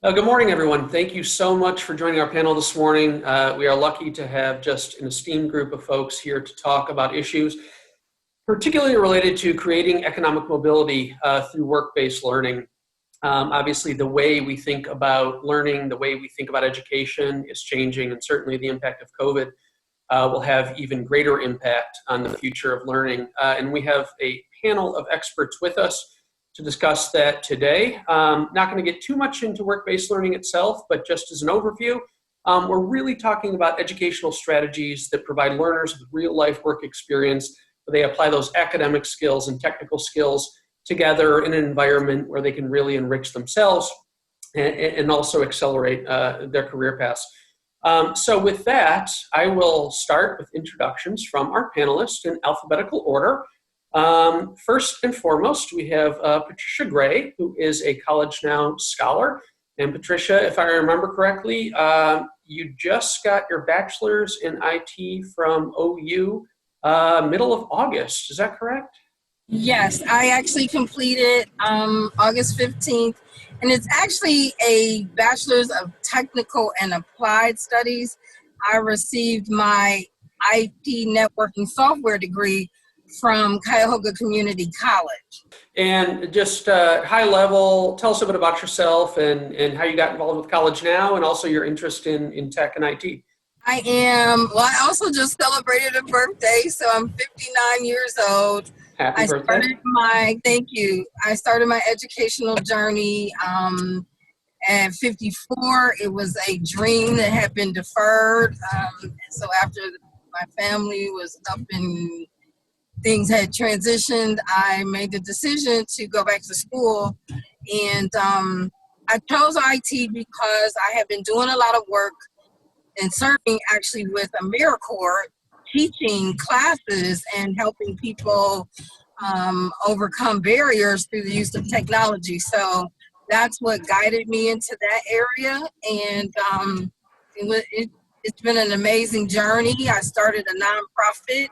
Good morning, everyone. Thank you so much for joining our panel this morning. We are lucky to have just an esteemed group of folks here to talk about issues particularly related to creating economic mobility through work-based learning. Obviously, the way we think about learning, the way we think about education is changing, and certainly the impact of COVID will have even greater impact on the future of learning. And we have a panel of experts with us to discuss that today. Not going to get too much into work-based learning itself, but just as an overview, we're really talking about educational strategies that provide learners with real-life work experience, where they apply those academic skills and technical skills together in an environment where they can really enrich themselves and also accelerate their career paths. So with that, I will start with introductions from our panelists in alphabetical order. First and foremost, we have Patricia Gray, who is a College Now scholar. And Patricia, if I remember correctly, you just got your bachelor's in IT from OU middle of August. Is that correct? Yes, I actually completed August 15th, and it's actually a Bachelor's of Technical and Applied Studies. I received my IT networking software degree from Cuyahoga Community College. And just high level, tell us a bit about yourself and how you got involved with College Now and also your interest in tech and IT. I also just celebrated a birthday, so I'm 59 years old. Happy birthday. Thank you. I started my educational journey at 54. It was a dream that had been deferred. And so after my family was up and things had transitioned, I made the decision to go back to school. And I chose IT because I have been doing a lot of work and serving actually with AmeriCorps, teaching classes and helping people overcome barriers through the use of technology. So that's what guided me into that area. And it's been an amazing journey. I started a nonprofit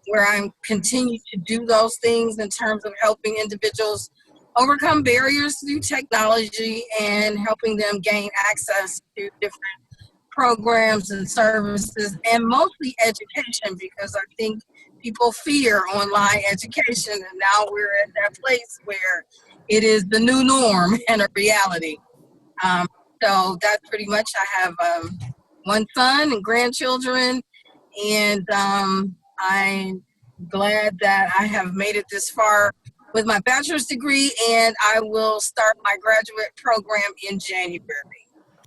where I continue to do those things in terms of helping individuals overcome barriers through technology and helping them gain access to different programs and services, and mostly education, because I think people fear online education, and now we're at that place where it is the new norm and a reality. So that's pretty much, I have one son and grandchildren, and I'm glad that I have made it this far with my bachelor's degree, and I will start my graduate program in January.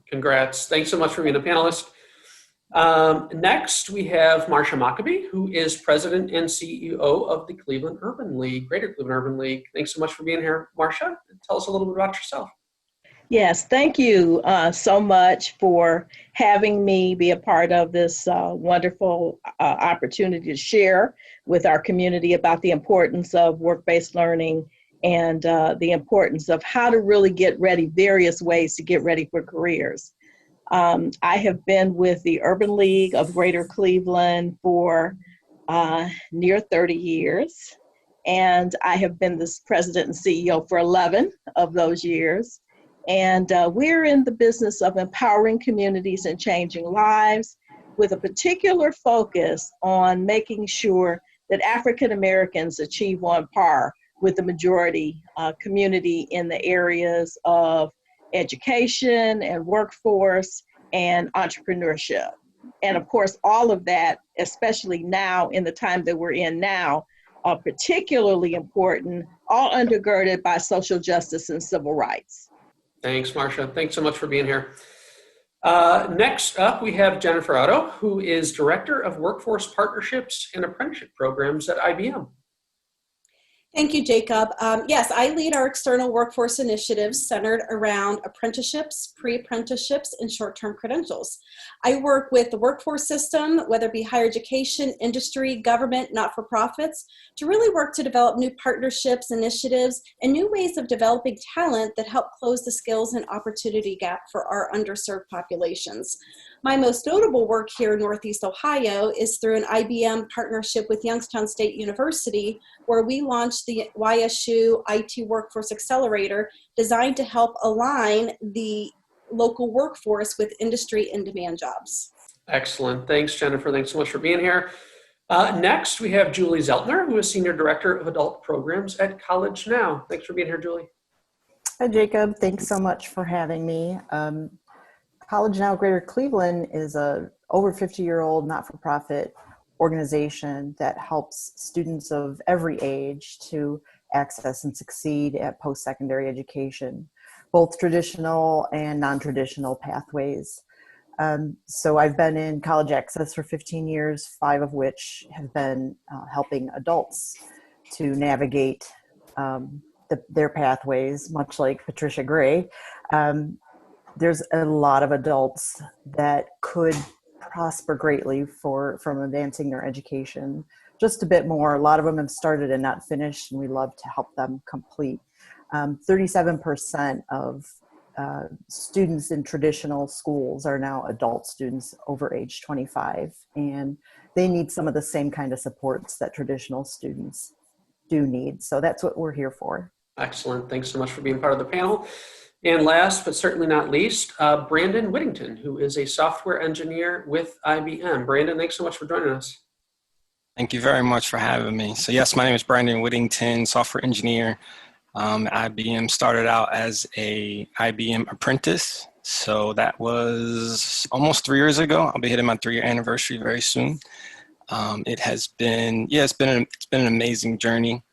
Congrats. Thanks so much for being a panelist. Next, we have Marsha Mockabee, who is president and CEO of the Cleveland Urban League, Greater Cleveland Urban League. Thanks so much for being here, Marsha. Tell us a little bit about yourself. Yes, thank you so much for having me be a part of this wonderful opportunity to share with our community about the importance of work-based learning and the importance of how to really get ready, various ways to get ready for careers. I have been with the Urban League of Greater Cleveland for near 30 years, and I have been the president and CEO for 11 of those years. And we're in the business of empowering communities and changing lives, with a particular focus on making sure that African Americans achieve on par with the majority community in the areas of education and workforce and entrepreneurship. And of course, all of that, especially now in the time that we're in now, are particularly important, all undergirded by social justice and civil rights. Thanks, Marsha. Thanks so much for being here. Next up, we have Jennifer Oddo, who is Director of Workforce Partnerships and Apprenticeship Programs at IBM. Thank you, Jacob. Yes, I lead our external workforce initiatives centered around apprenticeships, pre-apprenticeships, and short-term credentials. I work with the workforce system, whether it be higher education, industry, government, not-for-profits, to really work to develop new partnerships, initiatives, and new ways of developing talent that help close the skills and opportunity gap for our underserved populations. My most notable work here in Northeast Ohio is through an IBM partnership with Youngstown State University, where we launched the YSU IT Workforce Accelerator, designed to help align the local workforce with industry in-demand jobs. Excellent. Thanks, Jennifer. Thanks so much for being here. Next, we have Julie Szeltner, who is Senior Director of Adult Programs at College Now. Thanks for being here, Julie. Hi, Jacob. Thanks so much for having me. College Now Greater Cleveland is a over 50-year-old not-for-profit organization that helps students of every age to access and succeed at post-secondary education, both traditional and non-traditional pathways. So I've been in college access for 15 years, 5 of which have been helping adults to navigate their pathways, much like Patricia Gray. There's a lot of adults that could prosper greatly from advancing their education. Just a bit more. A lot of them have started and not finished, and we love to help them complete. 37% of students in traditional schools are now adult students over age 25, and they need some of the same kind of supports that traditional students do need. So that's what we're here for. Excellent. Thanks so much for being part of the panel. And last, but certainly not least, Brandon Whittington, who is a software engineer with IBM. Brandon, thanks so much for joining us. Thank you very much for having me. So yes, my name is Brandon Whittington, software engineer. IBM started out as a IBM apprentice. So that was almost 3 years ago. I'll be hitting my 3-year anniversary very soon. It has been, it's been an amazing journey.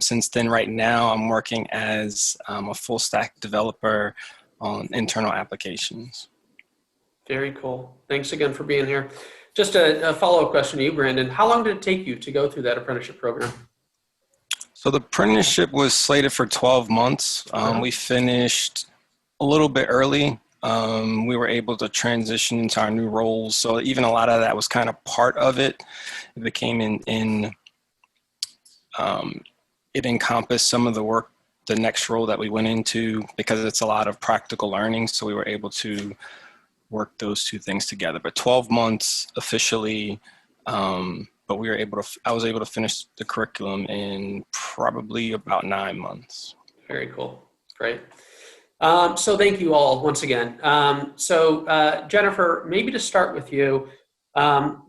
Since then, right now, I'm working as a full stack developer on internal applications. Very cool. Thanks again for being here. Just a follow-up question to you, Brandon. How long did it take you to go through that apprenticeship program? So the apprenticeship was slated for 12 months. We finished a little bit early. We were able to transition into our new roles. So even a lot of that was kind of part of it. It became it encompassed some of the work, the next role that we went into, because it's a lot of practical learning. So we were able to work those two things together. But 12 months officially, but I was able to finish the curriculum in probably about 9 months. Very cool. Great. So thank you all once again. Jennifer, maybe to start with you,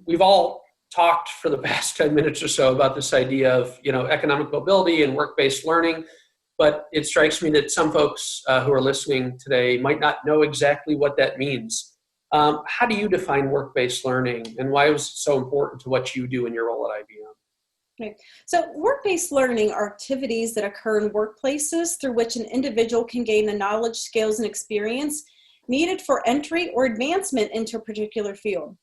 we've all talked for the past 10 minutes or so about this idea of, economic mobility and work-based learning, but it strikes me that some folks who are listening today might not know exactly what that means. How do you define work-based learning, and why was it so important to what you do in your role at IBM? Right. So work-based learning are activities that occur in workplaces through which an individual can gain the knowledge, skills, and experience needed for entry or advancement into a particular field.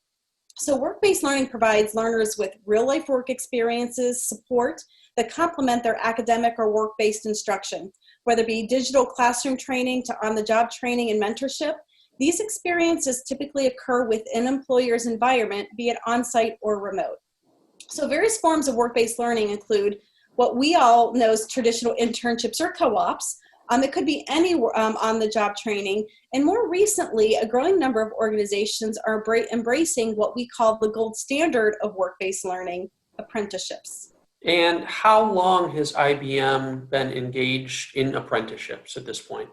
So work-based learning provides learners with real-life work experiences, support that complement their academic or work-based instruction, whether it be digital classroom training to on-the-job training and mentorship. These experiences typically occur within an employer's environment, be it on-site or remote. So various forms of work-based learning include what we all know as traditional internships or co-ops. It could be any on-the-job training. And more recently, a growing number of organizations are embracing what we call the gold standard of work-based learning, apprenticeships. And how long has IBM been engaged in apprenticeships at this point?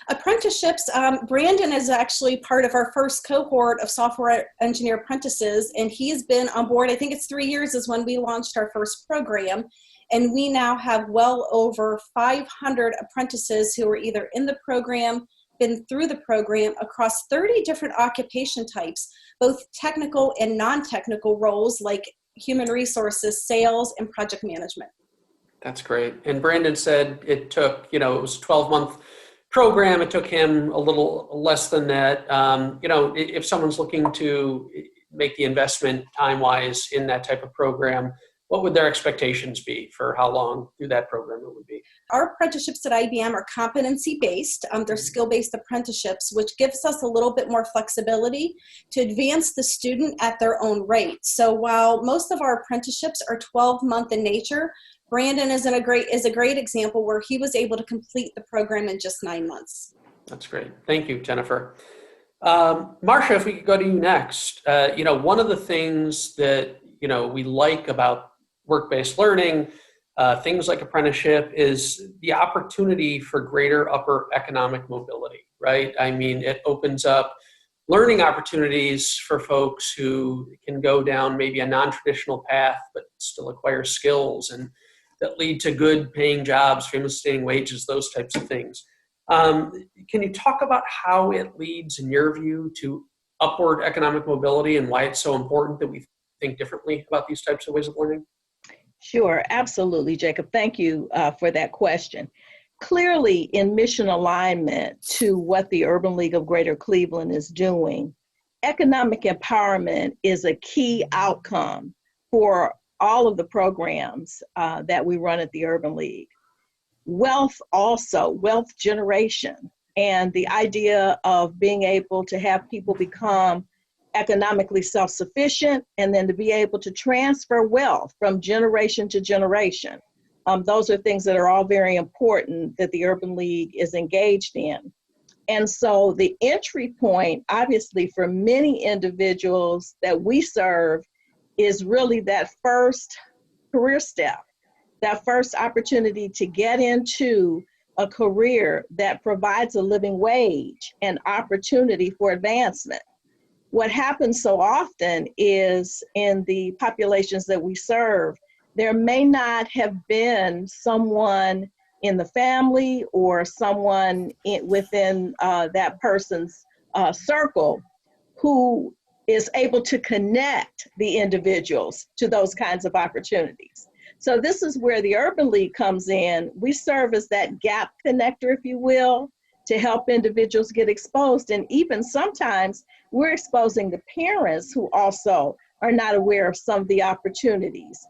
Apprenticeships, Brandon is actually part of our first cohort of software engineer apprentices, and he has been on board, I think it's 3 years is when we launched our first program. And we now have well over 500 apprentices who are either in the program, been through the program across 30 different occupation types, both technical and non-technical roles like human resources, sales, and project management. That's great. And Brandon said it took, it was a 12-month program. It took him a little less than that. If someone's looking to make the investment time-wise in that type of program, what would their expectations be for how long through that program it would be? Our apprenticeships at IBM are competency-based. They're skill-based apprenticeships, which gives us a little bit more flexibility to advance the student at their own rate. So while most of our apprenticeships are 12-month in nature, Brandon is a great example where he was able to complete the program in just 9 months. That's great. Thank you, Jennifer. Marsha, if we could go to you next. One of the things that we like about work-based learning things like apprenticeship is the opportunity for greater upper economic mobility, right? I mean, it opens up learning opportunities for folks who can go down maybe a non-traditional path, but still acquire skills and that lead to good paying jobs, family sustaining wages, those types of things. Can you talk about how it leads, in your view, to upward economic mobility and why it's so important that we think differently about these types of ways of learning? Sure, absolutely, Jacob. Thank you for that question. Clearly, in mission alignment to what the Urban League of Greater Cleveland is doing, economic empowerment is a key outcome for all of the programs that we run at the Urban League. Wealth also, wealth generation, and the idea of being able to have people become economically self-sufficient and then to be able to transfer wealth from generation to generation. Those are things that are all very important that the Urban League is engaged in. And so the entry point, obviously, for many individuals that we serve is really that first career step, that first opportunity to get into a career that provides a living wage and opportunity for advancement. What happens so often is in the populations that we serve, there may not have been someone in the family or someone within that person's circle who is able to connect the individuals to those kinds of opportunities. So this is where the Urban League comes in. We serve as that gap connector, if you will, to help individuals get exposed. And even sometimes we're exposing the parents who also are not aware of some of the opportunities,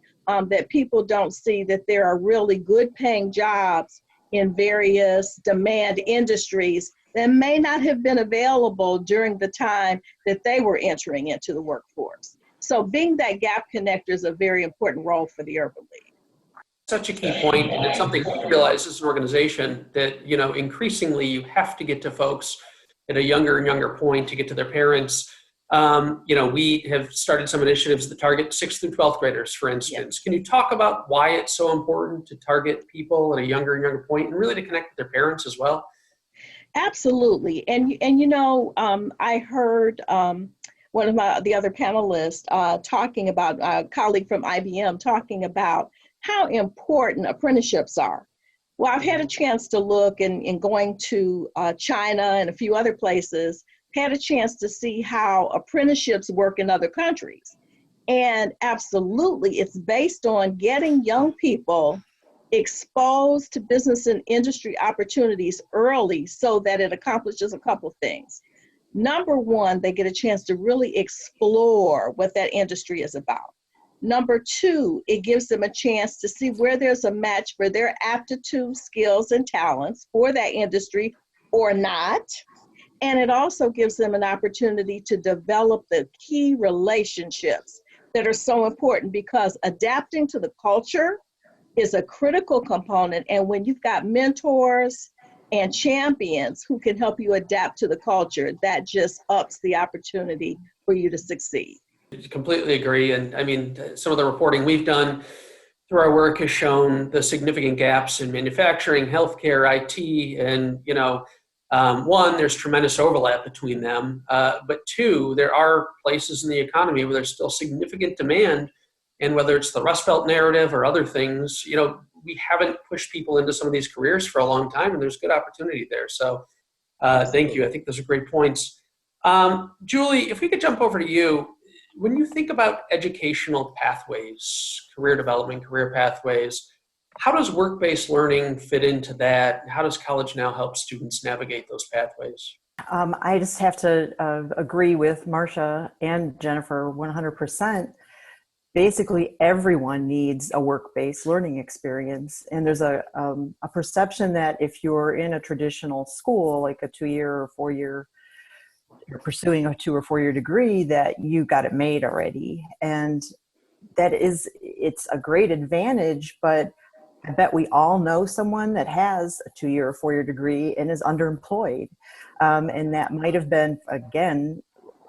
that people don't see that there are really good paying jobs in various demand industries that may not have been available during the time that they were entering into the workforce. So being that gap connector is a very important role for the Urban League. Such a key point, and it's something we realize as an organization that, you know, increasingly you have to get to folks at a younger and younger point to get to their parents. You know, we have started some initiatives that target 6th through 12th graders, for instance. Can you talk about why it's so important to target people at a younger and younger point and really to connect with their parents as well? Absolutely. And you know, I heard one of the other panelists talking about, a colleague from IBM talking about how important apprenticeships are. Well, I've had a chance to look in going to China and a few other places, had a chance to see how apprenticeships work in other countries. And absolutely, it's based on getting young people exposed to business and industry opportunities early so that it accomplishes a couple things. Number one, they get a chance to really explore what that industry is about. Number two, it gives them a chance to see where there's a match for their aptitude, skills, and talents for that industry or not. And it also gives them an opportunity to develop the key relationships that are so important, because adapting to the culture is a critical component. And when you've got mentors and champions who can help you adapt to the culture, that just ups the opportunity for you to succeed. Completely agree. And I mean, some of the reporting we've done through our work has shown the significant gaps in manufacturing, healthcare, IT, and, you know, one, there's tremendous overlap between them. But two, there are places in the economy where there's still significant demand. And whether it's the Rust Belt narrative or other things, you know, we haven't pushed people into some of these careers for a long time, and there's good opportunity there. So thank you. I think those are great points. Julie, if we could jump over to you. When you think about educational pathways, career development, career pathways, how does work-based learning fit into that? How does College Now help students navigate those pathways? I just have to agree with Marcia and Jennifer 100%. Basically, everyone needs a work-based learning experience. And there's a perception that if you're in a traditional school, like a 2-year or 4-year, you're pursuing a 2 or 4 year degree, that you got it made already. And it's a great advantage, but I bet we all know someone that has a 2-year or 4-year degree and is underemployed. And that might have been, again,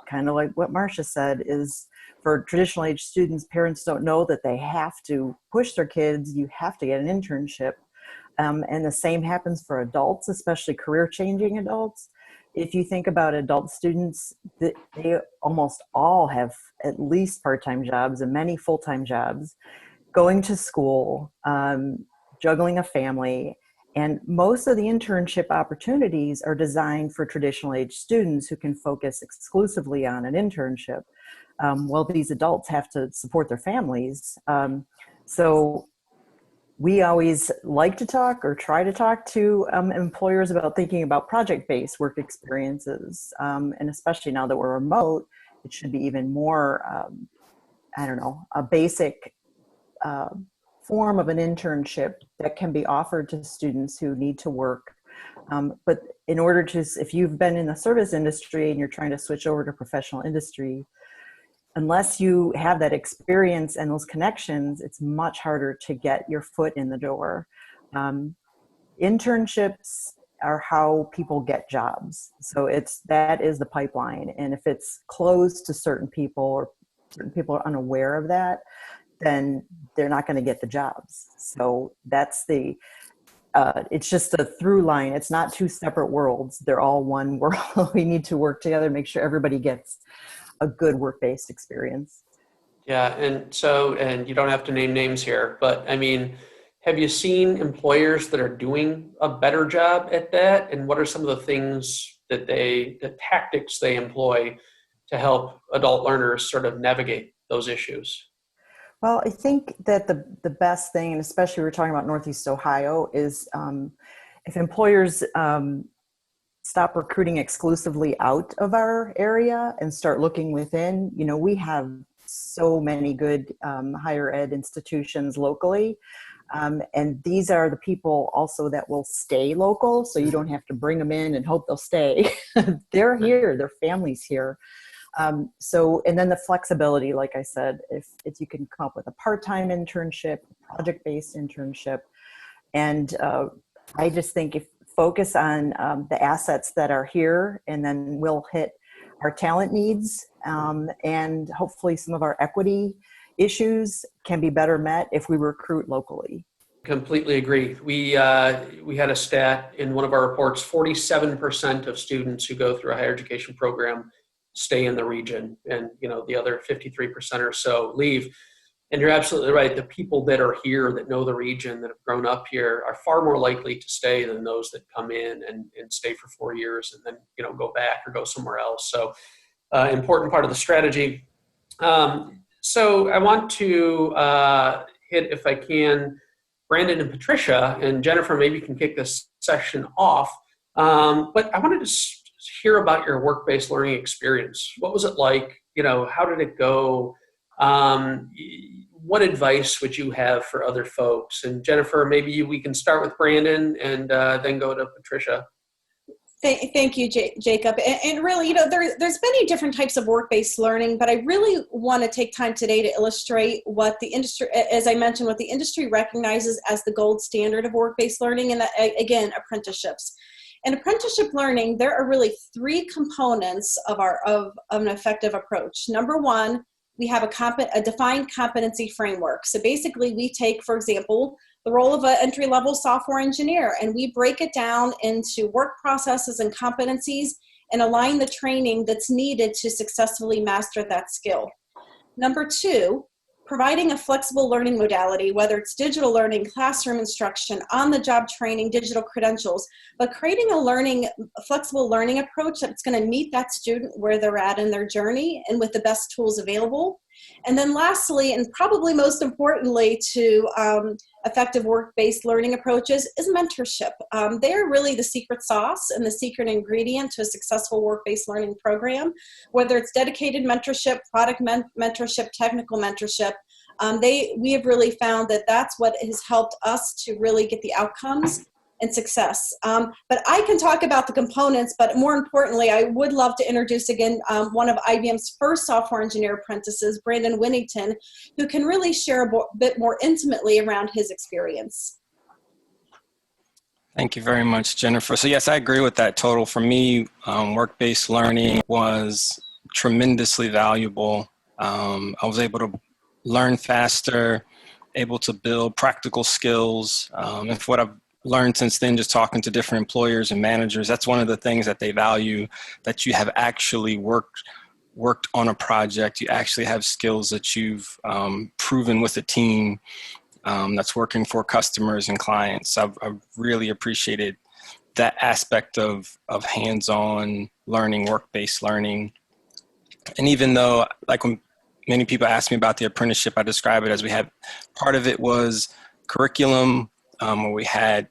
kind of like what Marcia said, is For traditional age students, parents don't know that they have to push their kids. You have to get an internship. And the same happens for adults, especially career-changing adults. If you think about adult students, they almost all have at least part-time jobs and many full-time jobs, going to school, juggling a family. And most of the internship opportunities are designed for traditional age students who can focus exclusively on an internship. Well, these adults have to support their families. So we always like to talk or try to talk to employers about thinking about project-based work experiences. And especially now that we're remote, it should be even more, a basic form of an internship that can be offered to students who need to work. But in order to, if you've been in the service industry and you're trying to switch over to professional industry, unless you have that experience and those connections, it's much harder to get your foot in the door. Internships are how people get jobs. So that is the pipeline. And if it's closed to certain people or certain people are unaware of that, then they're not going to get the jobs. So that's it's just a through line. It's not two separate worlds. They're all one world. We need to work together, make sure everybody gets a good work-based experience. Yeah, and you don't have to name names here, but I mean, have you seen employers that are doing a better job at that? And what are some of the things the tactics they employ to help adult learners sort of navigate those issues? Well, I think that the best thing, and especially we're talking about Northeast Ohio, is if employers stop recruiting exclusively out of our area and start looking within. We have so many good higher ed institutions locally. And these are the people also that will stay local. So you don't have to bring them in and hope they'll stay. They're here, their family's here. And then the flexibility, like I said, if you can come up with a part-time internship, project-based internship. And I just think if focus on the assets that are here, and then we'll hit our talent needs, and hopefully some of our equity issues can be better met if we recruit locally. Completely agree. We had a stat in one of our reports: 47% of students who go through a higher education program stay in the region, and the other 53% or so leave. And you're absolutely right. The people that are here, that know the region, that have grown up here, are far more likely to stay than those that come in and stay for 4 years and then go back or go somewhere else. So important part of the strategy. So I want to hit, if I can, Brandon and Patricia, and Jennifer maybe can kick this session off. But I wanted to hear about your work-based learning experience. What was it like? How did it go? What advice would you have for other folks? And Jennifer, maybe we can start with Brandon and then go to Patricia. Thank you, Jacob. And really, there's many different types of work-based learning, but I really want to take time today to illustrate what the industry, as I mentioned, what the industry recognizes as the gold standard of work-based learning, and that, again, apprenticeships. In apprenticeship learning, there are really three components of an effective approach. Number one, we have a defined competency framework. So basically, we take, for example, the role of an entry-level software engineer, and we break it down into work processes and competencies and align the training that's needed to successfully master that skill. Number two, providing a flexible learning modality, whether it's digital learning, classroom instruction, on-the-job training, digital credentials, but creating a flexible learning approach that's going to meet that student where they're at in their journey and with the best tools available. And then lastly, and probably most importantly to effective work-based learning approaches, is mentorship. They're really the secret sauce and the secret ingredient to a successful work-based learning program, whether it's dedicated mentorship, product mentorship, technical mentorship. We have really found that that's what has helped us to really get the outcomes and success. But I can talk about the components, but more importantly, I would love to introduce again one of IBM's first software engineer apprentices, Brandon Whittington, who can really share a bit more intimately around his experience. Thank you very much, Jennifer. So yes, I agree with that total. For me, work-based learning was tremendously valuable I was able to learn faster, able to build practical skills. And for what I've learned since then, just talking to different employers and managers, that's one of the things that they value, that you have actually worked on a project. You actually have skills that you've proven with a team that's working for customers and clients. I've really appreciated that aspect of hands-on learning, work-based learning. And even though, like, when many people ask me about the apprenticeship, I describe it as we had, part of it was curriculum, where we had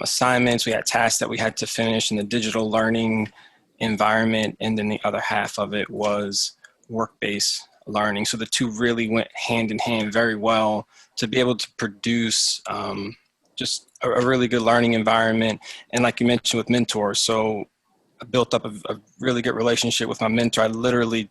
assignments, we had tasks that we had to finish in the digital learning environment, and then the other half of it was work-based learning. So the two really went hand in hand very well to be able to produce just a really good learning environment. And like you mentioned with mentors, so I built up a really good relationship with my mentor. I literally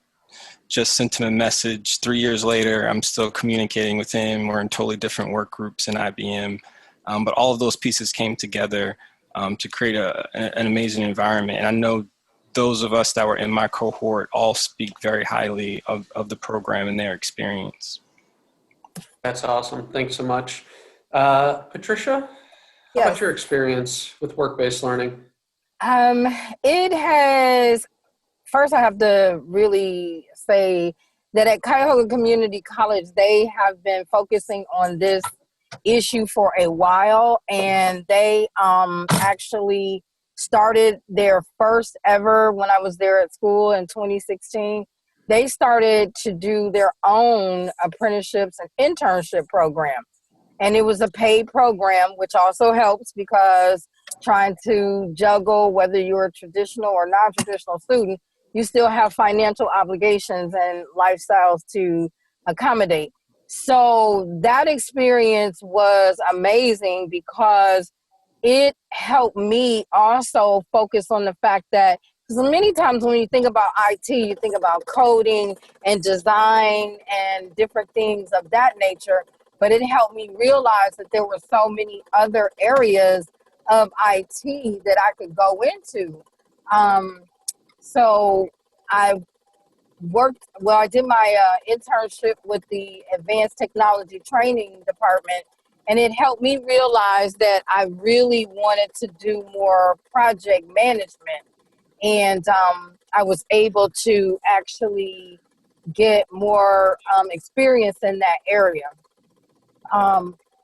just sent him a message 3 years later. I'm still communicating with him. We're in totally different work groups in IBM. But all of those pieces came together to create an amazing environment. And I know those of us that were in my cohort all speak very highly of the program and their experience. That's awesome. Thanks so much. Patricia, how about your experience with work-based learning? It has, first I have to really say that at Cuyahoga Community College, they have been focusing on this issue for a while, and they actually started their first ever, when I was there at school in 2016, they started to do their own apprenticeships and internship program. And it was a paid program, which also helps because trying to juggle whether you're a traditional or non-traditional student, you still have financial obligations and lifestyles to accommodate. So that experience was amazing because it helped me also focus on the fact that, because many times when you think about IT, you think about coding and design and different things of that nature, but it helped me realize that there were so many other areas of IT that I could go into. So I did my internship with the Advanced Technology Training Department, and it helped me realize that I really wanted to do more project management. And I was able to actually get more experience in that area.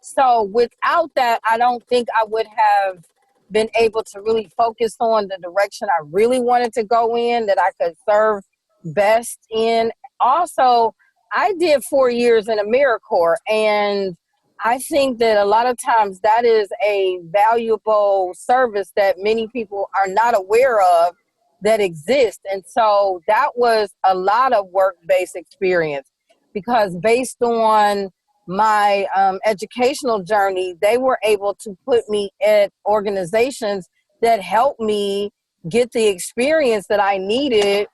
So without that, I don't think I would have been able to really focus on the direction I really wanted to go in, that I could serve best in. Also, I did 4 years in AmeriCorps, and I think that a lot of times that is a valuable service that many people are not aware of that exists. And so that was a lot of work-based experience, because based on my educational journey, they were able to put me at organizations that helped me get the experience that I needed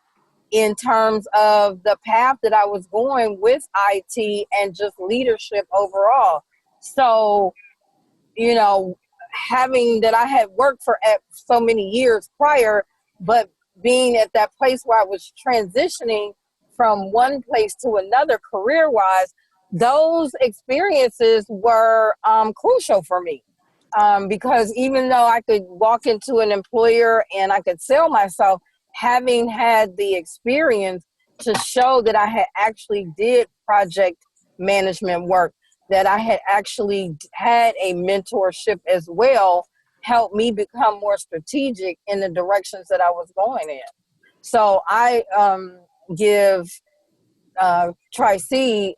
in terms of the path that I was going with IT and just leadership overall. So, you know, having that I had worked for so many years prior, but being at that place where I was transitioning from one place to another career-wise, those experiences were crucial for me. Because even though I could walk into an employer and I could sell myself, having had the experience to show that I had actually did project management work, that I had actually had a mentorship as well, helped me become more strategic in the directions that I was going in. So I give TriC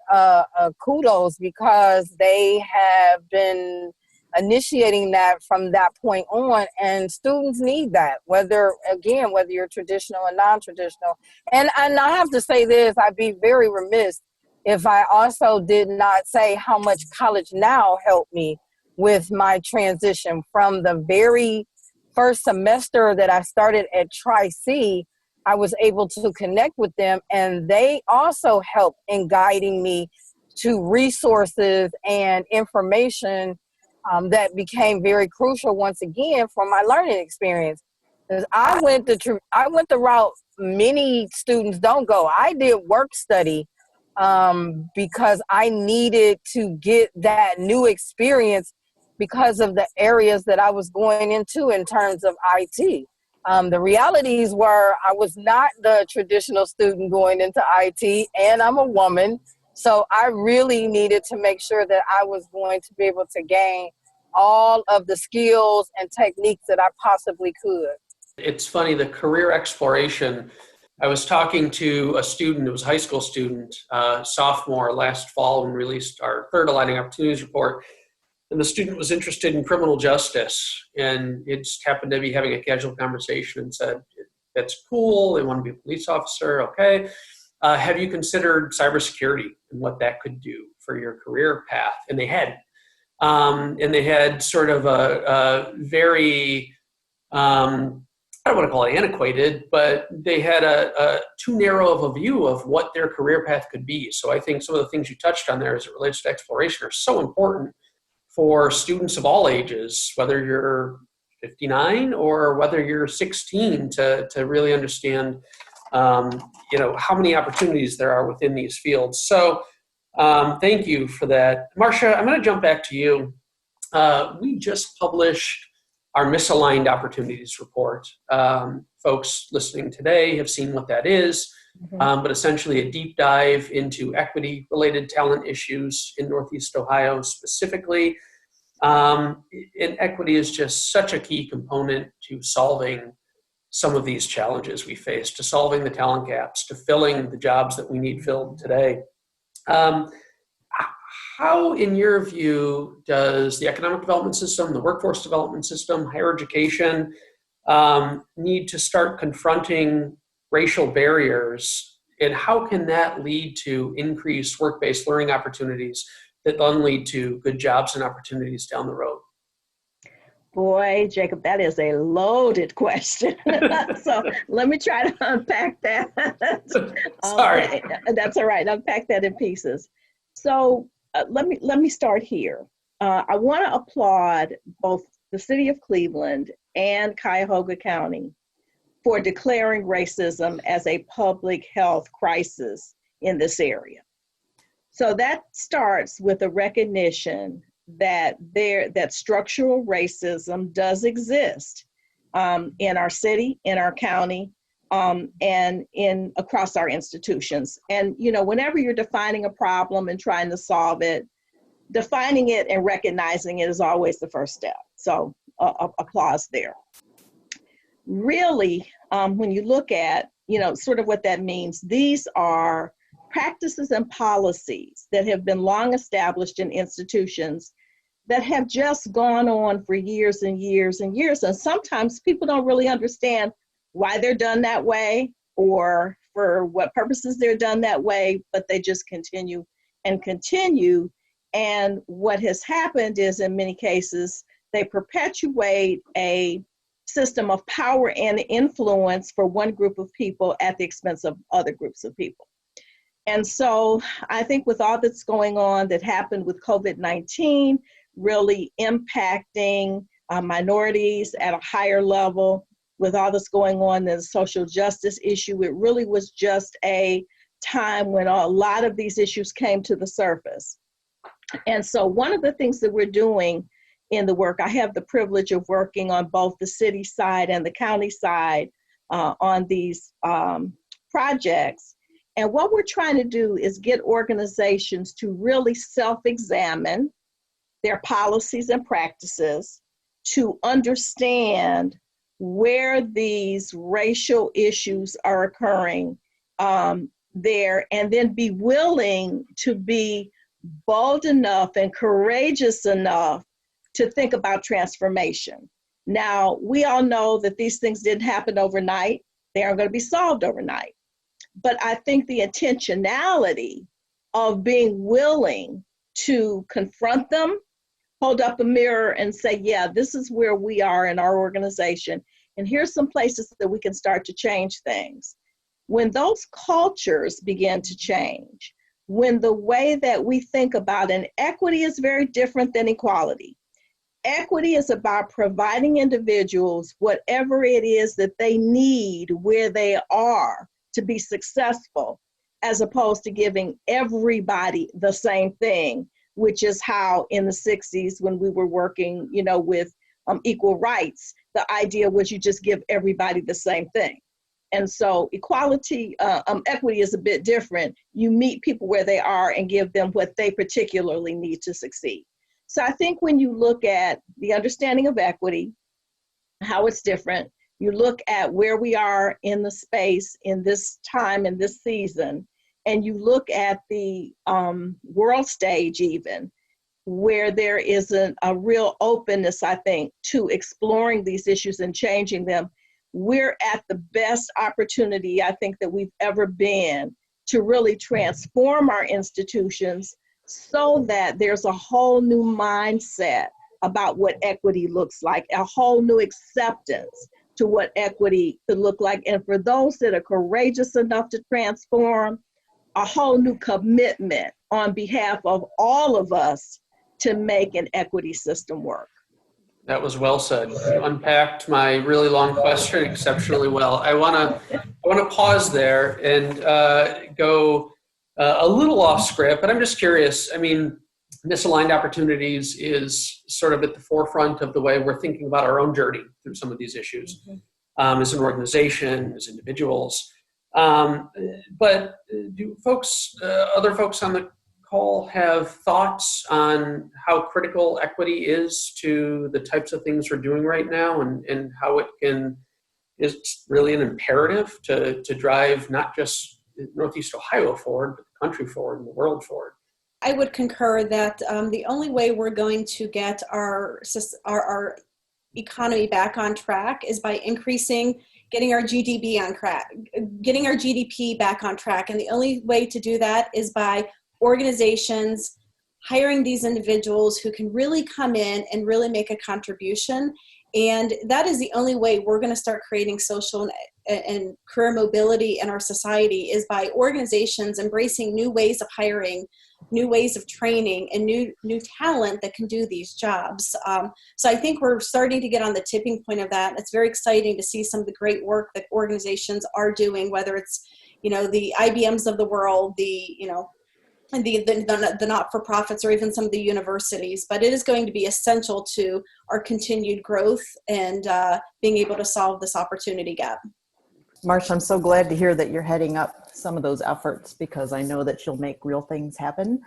kudos, because they have been initiating that from that point on, and students need that, whether you're traditional or non-traditional. And I have to say this, I'd be very remiss if I also did not say how much College Now helped me with my transition. From the very first semester that I started at TriC, I was able to connect with them, and they also helped in guiding me to resources and information that became very crucial once again for my learning experience. Because I went the route many students don't go. I did work study because I needed to get that new experience because of the areas that I was going into in terms of IT. The realities were I was not the traditional student going into IT, and I'm a woman. So I really needed to make sure that I was going to be able to gain all of the skills and techniques that I possibly could. It's funny, the career exploration. I was talking to a student, it was a high school student, sophomore last fall, when we released our third Aligning Opportunities report. And the student was interested in criminal justice, and it just happened to be having a casual conversation and said, that's cool, they want to be a police officer, okay. Have you considered cybersecurity and what that could do for your career path? And they had. And they had sort of a very, I don't want to call it antiquated, but they had a too narrow of a view of what their career path could be. So I think some of the things you touched on there as it relates to exploration are so important for students of all ages, whether you're 59 or whether you're 16, to really understand, how many opportunities there are within these fields. So thank you for that. Marcia, I'm going to jump back to you. We just published our Misaligned Opportunities report. Folks listening today have seen what that is, but essentially a deep dive into equity-related talent issues in Northeast Ohio specifically. And equity is just such a key component to solving some of these challenges we face, to solving the talent gaps, to filling the jobs that we need filled today. How, in your view, does the economic development system, the workforce development system, higher education need to start confronting racial barriers? And how can that lead to increased work-based learning opportunities that then lead to good jobs and opportunities down the road? Boy, Jacob, that is a loaded question. So let me try to unpack that. Sorry. That's all right. Unpack that in pieces. So let me start here. I want to applaud both the city of Cleveland and Cuyahoga County for declaring racism as a public health crisis in this area. So that starts with a recognition that structural racism does exist in our city, in our county, and across our institutions. And whenever you're defining a problem and trying to solve it, defining it and recognizing it is always the first step. So applause there. Really, when you look at sort of what that means, these are practices and policies that have been long established in institutions that have just gone on for years and years and years. And sometimes people don't really understand why they're done that way or for what purposes they're done that way, but they just continue and continue. And what has happened is, in many cases, they perpetuate a system of power and influence for one group of people at the expense of other groups of people. And so I think with all that's going on that happened with COVID-19, really impacting minorities at a higher level, with all that's going on in the social justice issue, it really was just a time when a lot of these issues came to the surface. And so one of the things that we're doing in the work, I have the privilege of working on both the city side and the county side on these projects. And what we're trying to do is get organizations to really self-examine their policies and practices, to understand where these racial issues are occurring there, and then be willing to be bold enough and courageous enough to think about transformation. Now, we all know that these things didn't happen overnight. They aren't going to be solved overnight. But I think the intentionality of being willing to confront them, hold up a mirror and say, yeah, this is where we are in our organization, and here's some places that we can start to change things. When those cultures begin to change, when the way that we think about, and equity is very different than equality. Equity is about providing individuals whatever it is that they need where they are to be successful. as opposed to giving everybody the same thing, which is how in the 60s when we were working, with equal rights, the idea was you just give everybody the same thing. And so equality, equity is a bit different. You meet people where they are and give them what they particularly need to succeed. So I think when you look at the understanding of equity, how it's different, you look at where we are in the space, in this time, in this season, and you look at the world stage even, where there is a real openness, I think, to exploring these issues and changing them. We're at the best opportunity, I think, that we've ever been to really transform our institutions so that there's a whole new mindset about what equity looks like, a whole new acceptance to what equity could look like. And for those that are courageous enough to transform, a whole new commitment on behalf of all of us to make an equity system work. That was well said. You unpacked my really long question exceptionally well. I want to pause there and go a little off script, but I'm just curious. I mean, misaligned opportunities is sort of at the forefront of the way we're thinking about our own journey through some of these issues, as an organization, as individuals. But do other folks on the call have thoughts on how critical equity is to the types of things we're doing right now, and how it is really an imperative to drive not just Northeast Ohio forward, but the country forward and the world forward? I would concur that the only way we're going to get our economy back on track is by getting our GDP on track, getting our GDP back on track. And the only way to do that is by organizations hiring these individuals who can really come in and really make a contribution. And that is the only way we're going to start creating social and career mobility in our society, is by organizations embracing new ways of hiring, new ways of training, and new talent that can do these jobs. So I think we're starting to get on the tipping point of that. It's very exciting to see some of the great work that organizations are doing, whether it's, the IBMs of the world, the not-for-profits, or even some of the universities. But it is going to be essential to our continued growth and being able to solve this opportunity gap. Marsha, I'm so glad to hear that you're heading up some of those efforts, because I know that you'll make real things happen.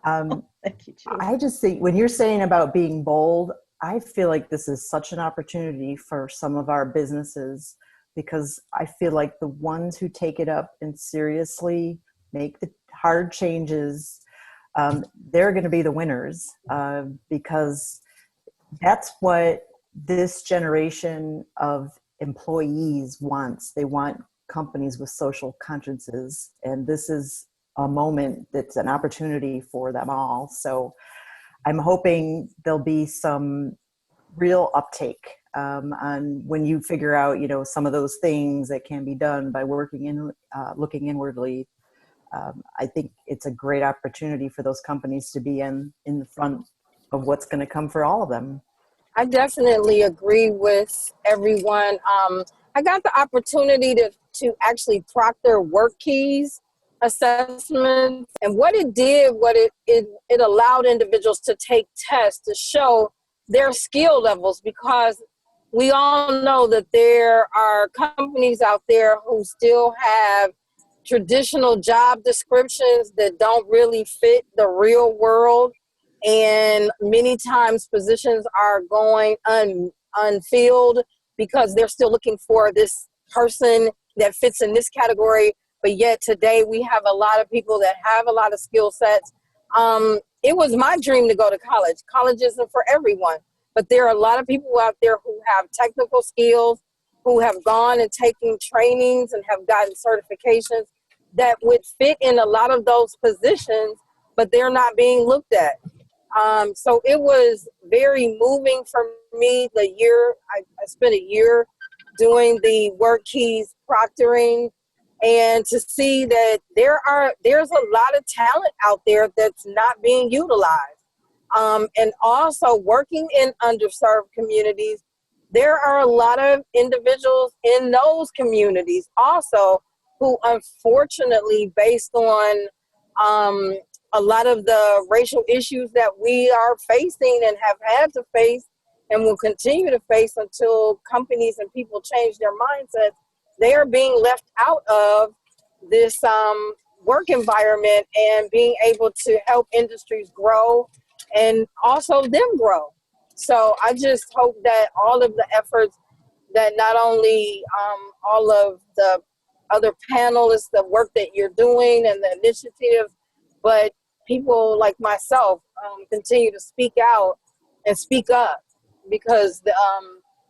Thank you, Julie. I just think when you're saying about being bold, I feel like this is such an opportunity for some of our businesses, because I feel like the ones who take it up and seriously make the hard changes, they're going to be the winners, because that's what this generation of employees wants. They want companies with social consciences, and this is a moment that's an opportunity for them all. So I'm hoping there'll be some real uptake on when you figure out, some of those things that can be done by looking inwardly. I think it's a great opportunity for those companies to be in the front of what's going to come for all of them. I definitely agree with everyone. I got the opportunity to actually proctor Workkeys assessments, and what it did, it allowed individuals to take tests to show their skill levels, because we all know that there are companies out there who still have traditional job descriptions that don't really fit the real world. And many times positions are going unfilled because they're still looking for this person that fits in this category. But yet today we have a lot of people that have a lot of skill sets. It was my dream to go to college. College isn't for everyone, but there are a lot of people out there who have technical skills, who have gone and taken trainings and have gotten certifications that would fit in a lot of those positions, but they're not being looked at. So it was very moving for me. I spent a year doing the Workkeys proctoring, and to see that there's a lot of talent out there that's not being utilized. And also working in underserved communities, there are a lot of individuals in those communities also who unfortunately, based on a lot of the racial issues that we are facing and have had to face and will continue to face until companies and people change their mindsets, they are being left out of this work environment and being able to help industries grow and also them grow. So I just hope that all of the efforts that not only all of the other panelists, the work that you're doing and the initiative, but people like myself continue to speak out and speak up, because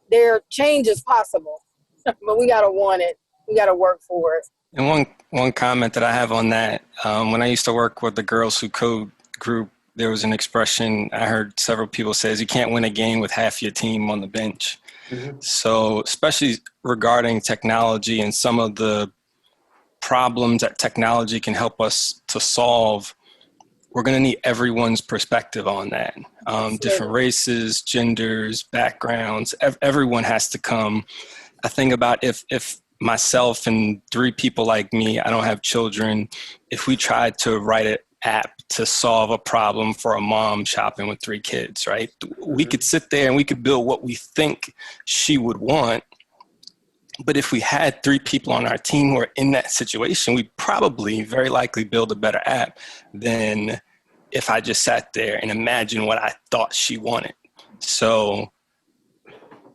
their change is possible, but we gotta want it. We gotta work for it. And one comment that I have on that, when I used to work with the Girls Who Code group, there was an expression I heard several people say is you can't win a game with half your team on the bench. Mm-hmm. So especially regarding technology and some of the problems that technology can help us to solve, we're going to need everyone's perspective on that. Different races, genders, backgrounds, everyone has to come. I think about if myself and 3 people like me, I don't have children, if we tried to write an app to solve a problem for a mom shopping with 3 kids, right? We could sit there and we could build what we think she would want. But if we had 3 people on our team who are in that situation, we'd probably very likely build a better app than if I just sat there and imagined what I thought she wanted. So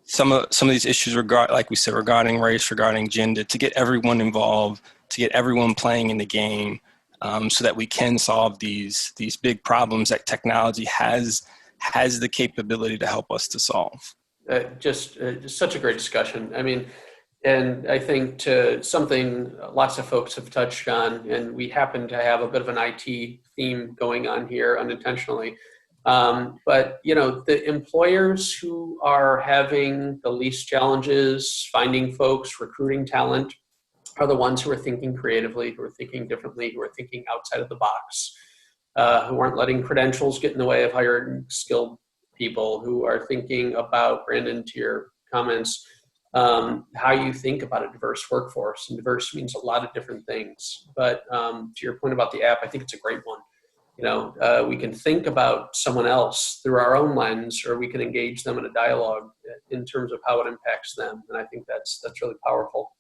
some of these issues like we said, regarding race, regarding gender, to get everyone involved, to get everyone playing in the game, so that we can solve these big problems that technology has the capability to help us to solve. Just such a great discussion. I mean, and I think to something lots of folks have touched on, and we happen to have a bit of an IT theme going on here unintentionally. But, you know, the employers who are having the least challenges finding folks, recruiting talent, are the ones who are thinking creatively, who are thinking differently, who are thinking outside of the box, who aren't letting credentials get in the way of hiring skilled people, who are thinking about, Brandon, to your comments, how you think about a diverse workforce. And diverse means a lot of different things. But to your point about the app, I think it's a great one. You know, we can think about someone else through our own lens, or we can engage them in a dialogue in terms of how it impacts them. And I think that's really powerful.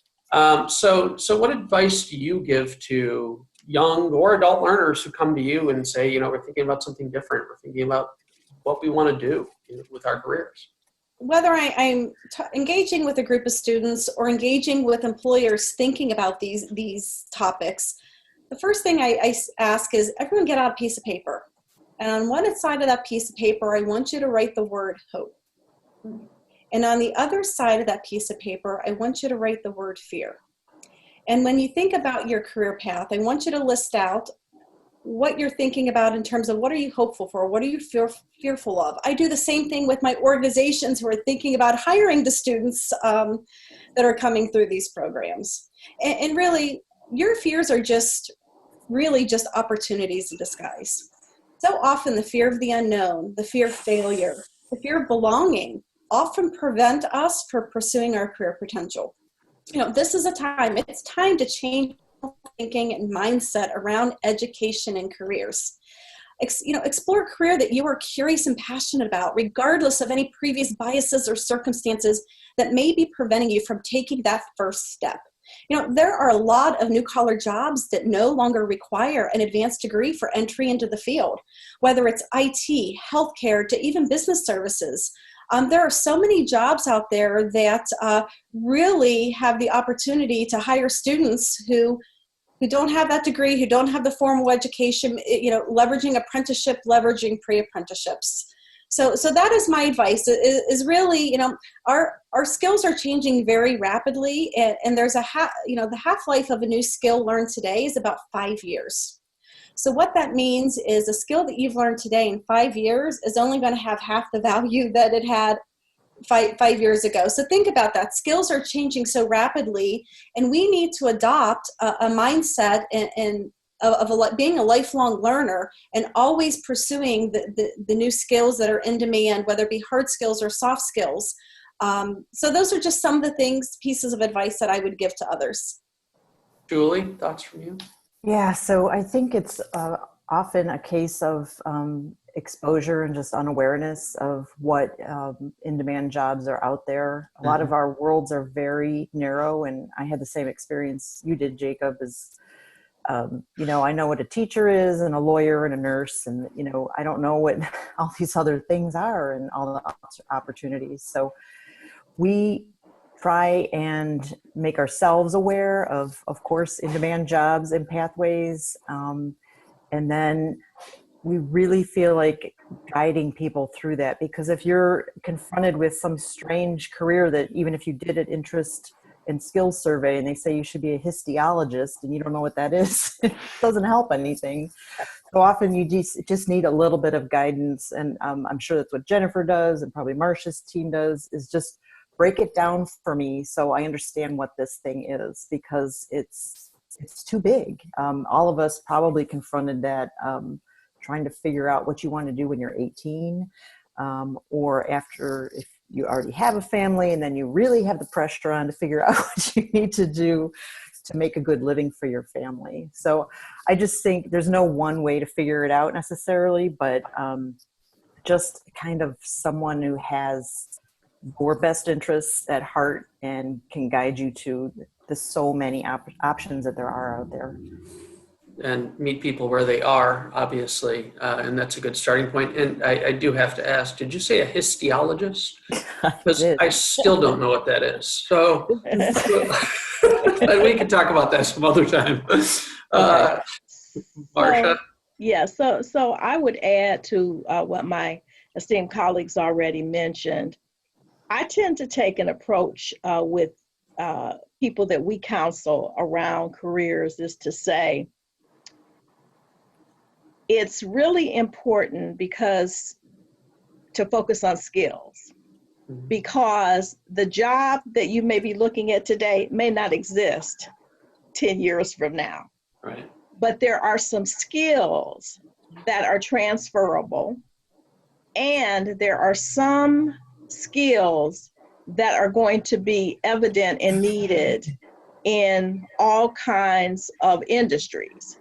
So what advice do you give to young or adult learners who come to you and say, you know, we're thinking about something different. We're thinking about what we want to do with our careers? Whether I'm engaging with a group of students or engaging with employers thinking about these topics, the first thing I ask is everyone get out a piece of paper. And on one side of that piece of paper, I want you to write the word hope. And on the other side of that piece of paper, I want you to write the word fear. And when you think about your career path, I want you to list out what you're thinking about in terms of what are you hopeful for? What are you fearful of? I do the same thing with my organizations who are thinking about hiring the students that are coming through these programs. And really, your fears are just opportunities in disguise. So often the fear of the unknown, the fear of failure, the fear of belonging often prevent us from pursuing our career potential. You know, this is it's time to change thinking and mindset around education and careers. Explore a career that you are curious and passionate about, regardless of any previous biases or circumstances that may be preventing you from taking that first step. You know, there are a lot of new-collar jobs that no longer require an advanced degree for entry into the field, whether it's IT, healthcare, to even business services. There are so many jobs out there that really have the opportunity to hire students who don't have that degree, who don't have the formal education, you know, leveraging apprenticeship, leveraging pre-apprenticeships. So that is my advice, is really, you know, our skills are changing very rapidly, and there's the half-life of a new skill learned today is about 5 years. So what that means is a skill that you've learned today in 5 years is only going to have half the value that it had five years ago. So think about that. Skills are changing so rapidly, and we need to adopt a mindset of being a lifelong learner and always pursuing the new skills that are in demand, whether it be hard skills or soft skills. So those are just some of the pieces of advice that I would give to others. Julie, thoughts from you? Yeah, so I think it's often a case of exposure and just unawareness of what in-demand jobs are out there. A lot of our worlds are very narrow, and I had the same experience you did, Jacob, as I know what a teacher is and a lawyer and a nurse, and I don't know what all these other things are and all the opportunities. So we try and make ourselves aware of course, in-demand jobs and pathways, and then we really feel like guiding people through that, because if you're confronted with some strange career that even if you did an interest and skills survey and they say you should be a histologist and you don't know what that is, it doesn't help anything. So often you just need a little bit of guidance, and I'm sure that's what Jennifer does and probably Marsha's team does, is just break it down for me so I understand what this thing is, because it's too big. All of us probably confronted that, trying to figure out what you want to do when you're 18, or after, if you already have a family, and then you really have the pressure on to figure out what you need to do to make a good living for your family. So I just think there's no one way to figure it out necessarily, but just kind of someone who has your best interests at heart and can guide you to the so many options that there are out there. And meet people where they are, obviously, and that's a good starting point. And I do have to ask, did you say a histologist? Because I still don't know what that is. So and we can talk about that some other time. Marsha? So I would add to what my esteemed colleagues already mentioned. I tend to take an approach with people that we counsel around careers is to say, it's really important to focus on skills, because the job that you may be looking at today may not exist 10 years from now. Right. But there are some skills that are transferable, and there are some skills that are going to be evident and needed in all kinds of industries.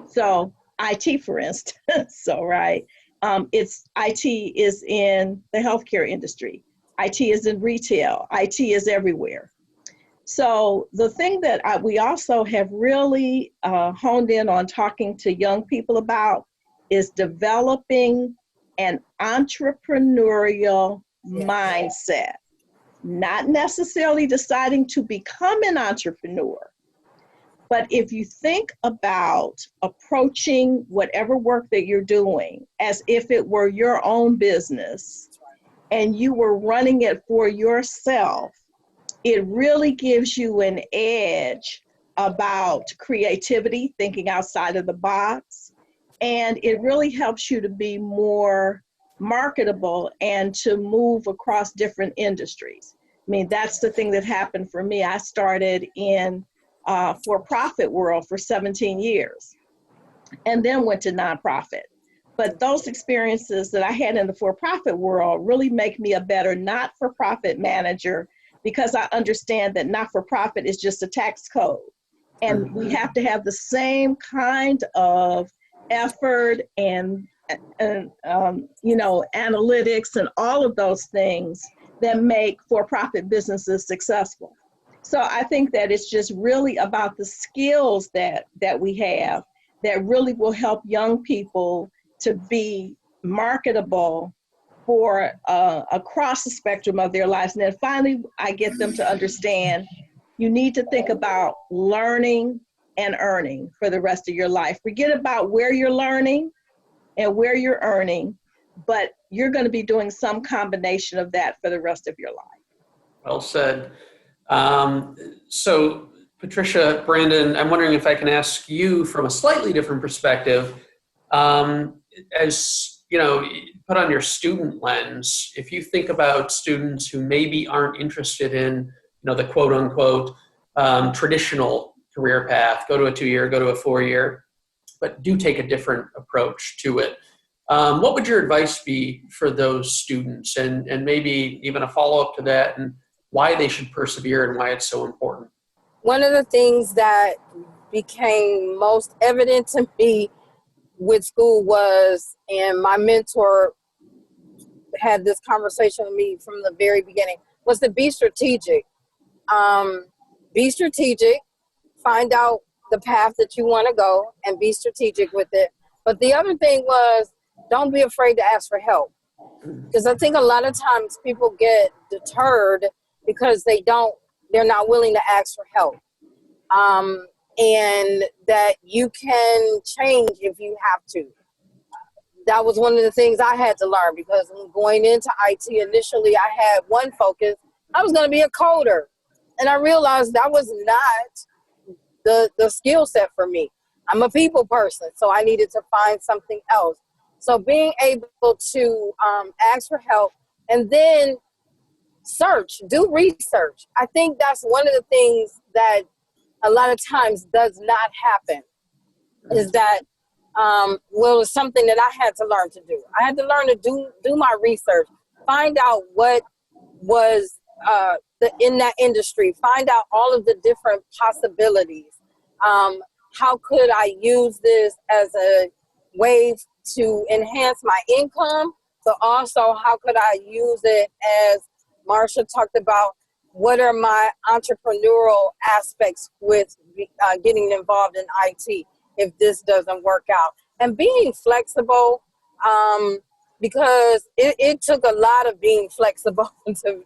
So IT, for instance, IT is in the healthcare industry. IT is in retail. IT is everywhere. So the thing that we also have really honed in on talking to young people about is developing an entrepreneurial mindset, not necessarily deciding to become an entrepreneur. But if you think about approaching whatever work that you're doing as if it were your own business and you were running it for yourself, it really gives you an edge about creativity, thinking outside of the box, and it really helps you to be more marketable and to move across different industries. I mean, that's the thing that happened for me. I started in for-profit world for 17 years and then went to nonprofit. But those experiences that I had in the for-profit world really make me a better not-for-profit manager, because I understand that not-for-profit is just a tax code. And we have to have the same kind of effort and analytics and all of those things that make for-profit businesses successful. So I think that it's just really about the skills that we have that really will help young people to be marketable for across the spectrum of their lives. And then finally, I get them to understand you need to think about learning and earning for the rest of your life. Forget about where you're learning and where you're earning, but you're going to be doing some combination of that for the rest of your life. Well said. So Patricia, Brandon, I'm wondering if I can ask you from a slightly different perspective, as you know, put on your student lens, if you think about students who maybe aren't interested in, the quote unquote, traditional career path, go to a 2-year, go to a 4-year, but do take a different approach to it. What would your advice be for those students, and maybe even a follow-up to that, and why they should persevere and why it's so important? one of the things that became most evident to me with school was, and my mentor had this conversation with me from the very beginning, was to be strategic. Be strategic, find out the path that you want to go and be strategic with it. But the other thing was, don't be afraid to ask for help. Because I think a lot of times people get deterred because they're not willing to ask for help. And that you can change if you have to. That was one of the things I had to learn, because when going into IT initially, I had one focus. I was going to be a coder. And I realized that was not the skill set for me. I'm a people person, so I needed to find something else. So being able to ask for help and then do research. I think that's one of the things that a lot of times does not happen, is that, it's something that I had to learn to do. I had to learn to do my research, find out what was in that industry, find out all of the different possibilities. How could I use this as a way to enhance my income, but also how could I use it, as Marsha talked about, what are my entrepreneurial aspects with getting involved in IT if this doesn't work out? And being flexible, because it took a lot of being flexible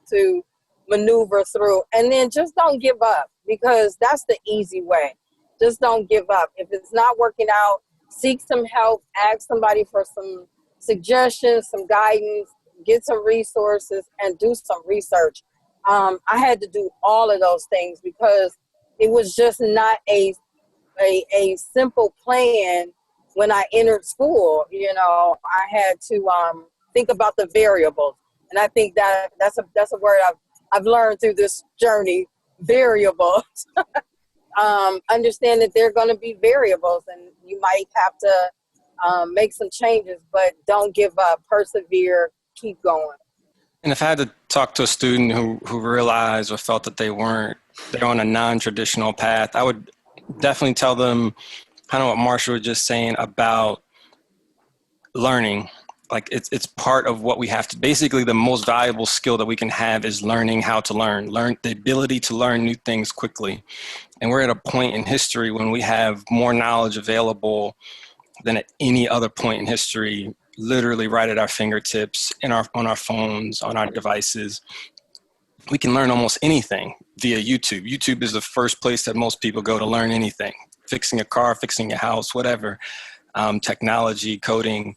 to maneuver through. And then just don't give up, because that's the easy way. Just don't give up. If it's not working out, seek some help, ask somebody for some suggestions, some guidance, get some resources, and do some research. I had to do all of those things because it was just not a simple plan when I entered school. I had to think about the variables. And I think that's a word I've learned through this journey, variables. Understand that there are going to be variables and you might have to make some changes, but don't give up, persevere, keep going. And if I had to talk to a student who realized or felt that they're on a non-traditional path, I would definitely tell them kind of what Marsha was just saying about learning. Like it's part of what we have to, basically the most valuable skill that we can have is learning how to learn the ability to learn new things quickly. And we're at a point in history when we have more knowledge available than at any other point in history, literally right at our fingertips, on our phones, on our devices. We can learn almost anything via YouTube. YouTube is the first place that most people go to learn anything. Fixing a car, fixing a house, whatever, technology, coding.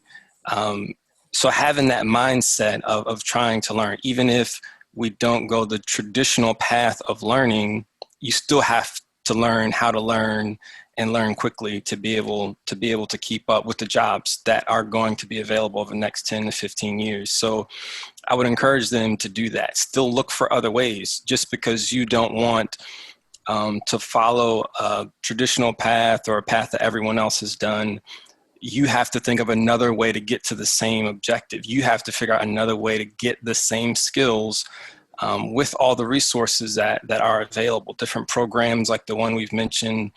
So having that mindset of trying to learn, even if we don't go the traditional path of learning, you still have to learn how to learn and learn quickly to be able to keep up with the jobs that are going to be available over the next 10 to 15 years. So I would encourage them to do that. Still look for other ways. Just because you don't want to follow a traditional path or a path that everyone else has done, you have to think of another way to get to the same objective. You have to figure out another way to get the same skills with all the resources that are available. Different programs like the one we've mentioned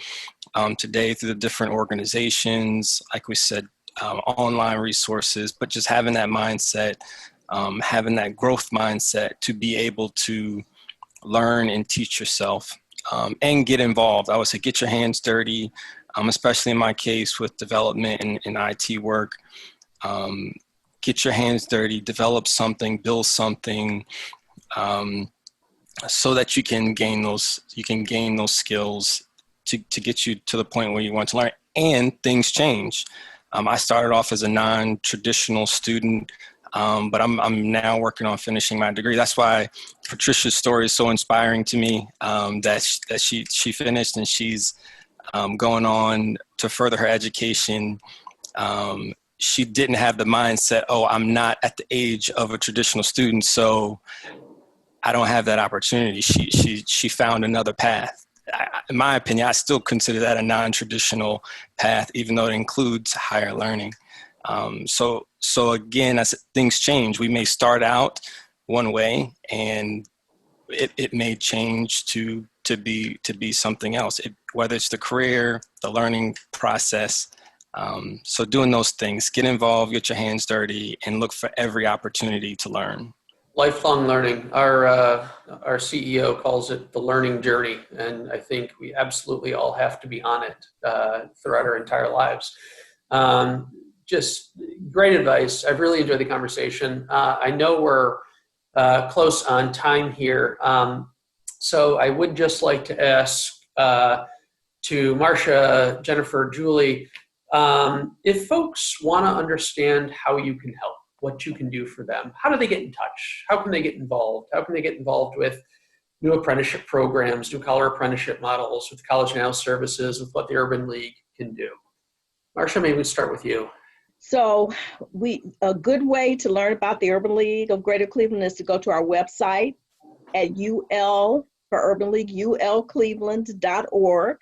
today through the different organizations, like we said, online resources, but just having that mindset, having that growth mindset to be able to learn and teach yourself and get involved. I would say get your hands dirty, especially in my case with development and IT work. Get your hands dirty, develop something, build something, so that you can gain those skills to get you to the point where you want to learn. And things change. I started off as a non-traditional student, but I'm now working on finishing my degree. That's why Patricia's story is so inspiring to me, that she finished and she's going on to further her education. She didn't have the mindset, I'm not at the age of a traditional student, so I don't have that opportunity. She found another path. In my opinion, I still consider that a non-traditional path, even though it includes higher learning. So again, as things change, we may start out one way and it may change to be something else, whether it's the career, the learning process. So doing those things, get involved, get your hands dirty, and look for every opportunity to learn. Lifelong learning. Our CEO calls it the learning journey, and I think we absolutely all have to be on it throughout our entire lives. Just great advice. I've really enjoyed the conversation. I know we're close on time here, so I would just like to ask to Marcia, Jennifer, Julie, if folks want to understand how you can help, what you can do for them, how do they get in touch? How can they get involved? How can they get involved with new apprenticeship programs, new collar apprenticeship models, with College Now services, with what the Urban League can do? Marsha, maybe we start with you. So a good way to learn about the Urban League of Greater Cleveland is to go to our website at UL for Urban League, ulcleveland.org.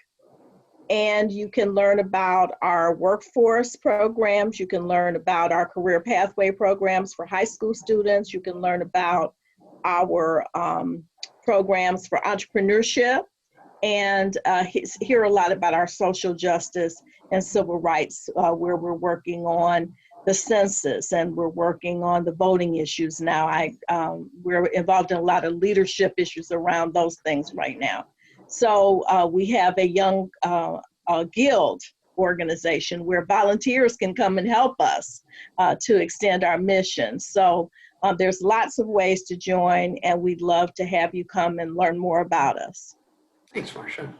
And you can learn about our workforce programs. You can learn about our career pathway programs for high school students. You can learn about our programs for entrepreneurship, and hear a lot about our social justice and civil rights, where we're working on the census and we're working on the voting issues now. We're involved in a lot of leadership issues around those things right now. So we have a young guild organization where volunteers can come and help us to extend our mission. So there's lots of ways to join, and we'd love to have you come and learn more about us. Thanks, Marsha.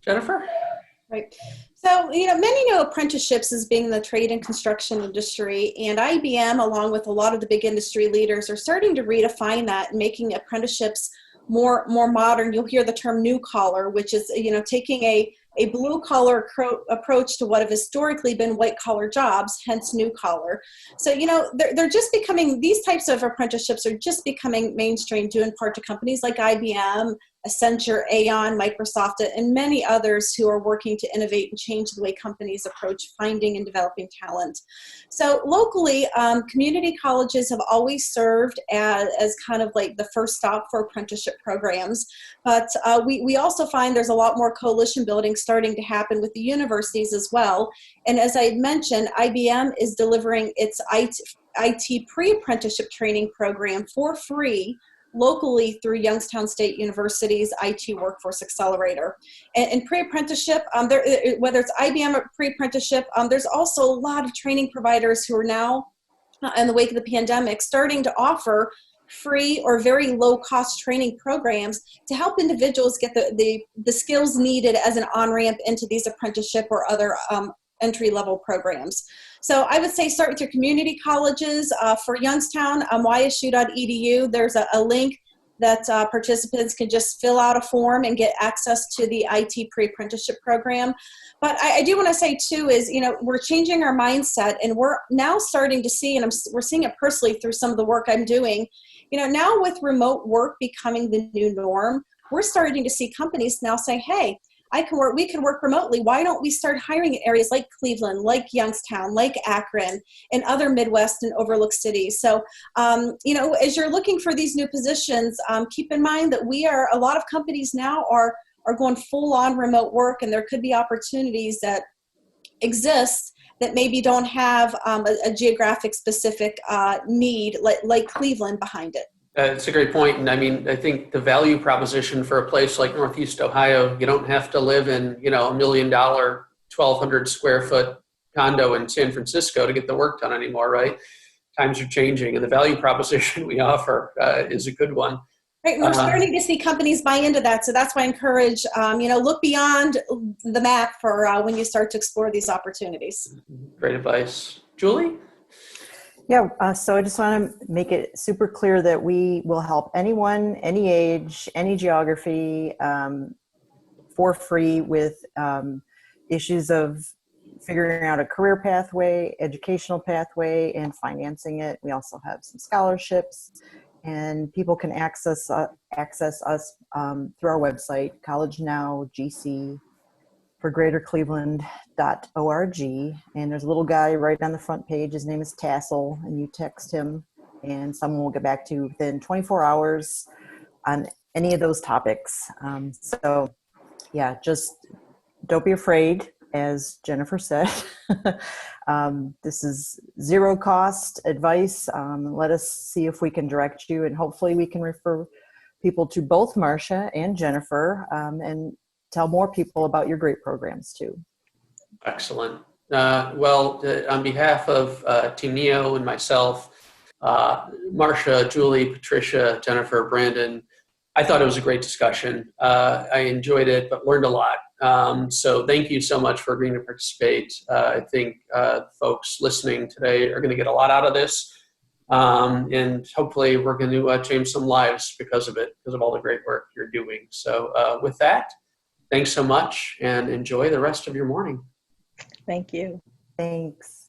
Jennifer? Right. So, many know apprenticeships as being the trade and construction industry, and IBM, along with a lot of the big industry leaders, are starting to redefine that and making apprenticeships more modern. You'll hear the term new collar, which is, taking a blue collar approach to what have historically been white collar jobs, hence new collar. So, they're just becoming, these types of apprenticeships are just becoming mainstream due in part to companies like IBM, Accenture, Aon, Microsoft, and many others who are working to innovate and change the way companies approach finding and developing talent. So locally, community colleges have always served as kind of like the first stop for apprenticeship programs. But we also find there's a lot more coalition building starting to happen with the universities as well. And as I mentioned, IBM is delivering its IT pre-apprenticeship training program for free locally through Youngstown State University's IT Workforce Accelerator. And pre-apprenticeship, whether it's IBM or pre-apprenticeship, there's also a lot of training providers who are now, in the wake of the pandemic, starting to offer free or very low-cost training programs to help individuals get the skills needed as an on-ramp into these apprenticeship or other entry-level programs. So I would say start with your community colleges. For Youngstown, ysu.edu, there's a link that participants can just fill out a form and get access to the IT pre-apprenticeship program. But I do want to say too is, we're changing our mindset, and we're now starting to see, and we're seeing it personally through some of the work I'm doing, now with remote work becoming the new norm, we're starting to see companies now say, hey, we can work remotely. Why don't we start hiring in areas like Cleveland, like Youngstown, like Akron, and other Midwest and overlooked cities? So, as you're looking for these new positions, keep in mind that a lot of companies now are going full on remote work, and there could be opportunities that exist that maybe don't have a geographic specific need like Cleveland behind it. It's a great point. And I think the value proposition for a place like Northeast Ohio, you don't have to live in, $1 million, 1,200 square foot condo in San Francisco to get the work done anymore, right? Times are changing, and the value proposition we offer is a good one. Right, we're starting to see companies buy into that. So that's why I encourage, look beyond the map for when you start to explore these opportunities. Great advice. Julie? Yeah, so I just want to make it super clear that we will help anyone, any age, any geography, for free with issues of figuring out a career pathway, educational pathway, and financing it. We also have some scholarships, and people can access us through our website, College Now GC for greatercleveland.org. And there's a little guy right on the front page. His name is Tassel, and you text him and someone will get back to you within 24 hours on any of those topics. So yeah, just don't be afraid, as Jennifer said. This is zero cost advice. Let us see if we can direct you, and hopefully we can refer people to both Marcia and Jennifer, and tell more people about your great programs too. Excellent. On behalf of Team NEO and myself, Marsha, Julie, Patricia, Jennifer, Brandon, I thought it was a great discussion. I enjoyed it, but learned a lot. So thank you so much for agreeing to participate. I think folks listening today are going to get a lot out of this. And hopefully we're going to change some lives because of it, because of all the great work you're doing. So with that, thanks so much and enjoy the rest of your morning. Thank you. Thanks.